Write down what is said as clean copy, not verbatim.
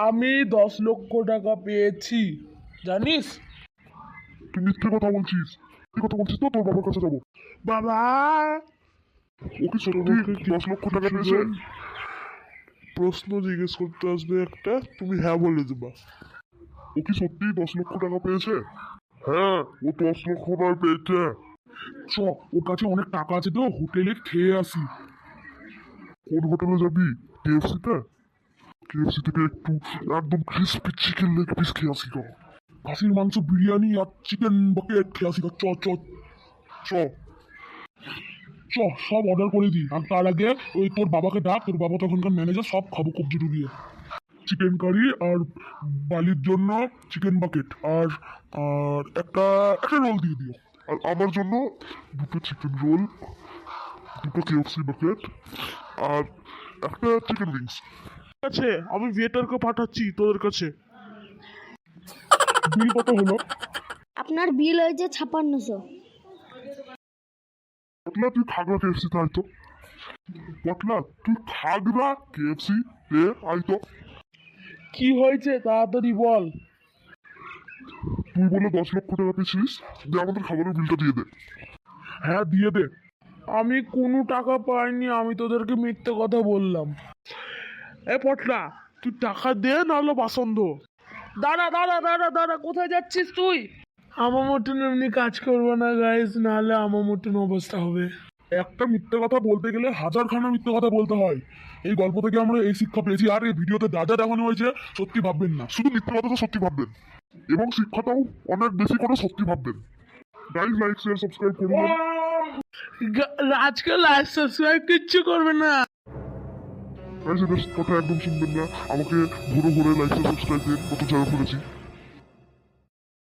আমি 10 লক্ষ টাকা পেয়েছি, জানিস? তুই মিথ্যে কথা বলছিস। তুই কথা বলছিস তো তোর বাবার কাছে যাবো। বাবা, ও কি সত্যি 10 লক্ষ টাকা পেয়েছে? প্রশ্ন জিজ্ঞেস করতে আসবে একটা, তুমি হ্যাঁ বলে দেবা। ও কি সত্যি 10 লক্ষ টাকা পেয়েছে? হ্যাঁ, ও 10 লক্ষ টাকা পেয়েছে। চ, ওর কাছে অনেক টাকা আছে তো, হোটেলে খেয়ে আসি। কোন হোটেলে যাবি? কেএফসিতে? কেএফসি থেকে একটু একদম ক্রিস্পি চিকেন লেগ পিস খেয়ে আসি গো। খাসির মাংস বিরিয়ানি আর চিকেন বাকেট খেয়ে আসি। চ চ চ। চ, সব অর্ডার করে দিই। আর তার আগে ওই তোর বাবাকে ডাক, তোর বাবা তখনকার ম্যানেজার, সব খাবো কবজি ডুবিয়ে। চিকেন কারি আর বালির জন্য চিকেন বাকেট আর আর একটা একটা রোল দিয়ে দিও। আর আমার জন্য 2টো চিকেন রোল, 2টো কেএফসি বাকেট আর একটা চিকেন উইংস। ঠিক আছে, আমি ওয়েটারকে পাঠাচ্ছি তোদের কাছে। বিল কত হলো? আপনার বিল হয়েছে 5600। পটলা তুই খাগড়া কেএফসি তে আইতো। পটলা তুই খাগড়া কেএফসি তে আইতো। কি হয়েছে তাড়াতাড়ি বল। তুই বলে 10 লক্ষ টাকা পেয়েছিস, যে আমাদের খাবারের বিলটা দিয়ে দে। হ্যাঁ দিয়ে দে। আমি কোনো টাকা পাইনি, আমি তোদেরকে মিথ্যে কথা বললাম। এ পটলা, তুই টাকা দে, নাহলে বাসন ধো। দাঁড়া দাঁড়া দাঁড়া দাঁড়া, কোথায় যাচ্ছিস তুই? আমার মতন এমনি কাজ করবো না গাইস, নাহলে আমার মতন অবস্থা হবে। একটা মিথ্যে কথা বলতে গেলে হাজারখানা মিথ্যে কথা বলতে হয়। এই গল্প থেকে আমরা এই শিক্ষা পেয়েছি। আর এই ভিডিওতে যা যা দেখানো হয়েছে সত্যি ভাববেন না। শুধু মিথ্যে কথা তো সত্যি ভাববেন, এবং শিক্ষাটাও অনেক বেশি করে সত্যি ভাববেন। গাইজ লাইক শেয়ার সাবস্ক্রাইব করুন। আজকে লাইক সাবস্ক্রাইব কিচ্ছু করবে না। গাইজ এদের কথা একদম শুনবেন না। আমাকে ঘুরে ঘুরে লাইক শেয়ার সাবস্ক্রাইব দিয়ে কত জায়গা করেছি।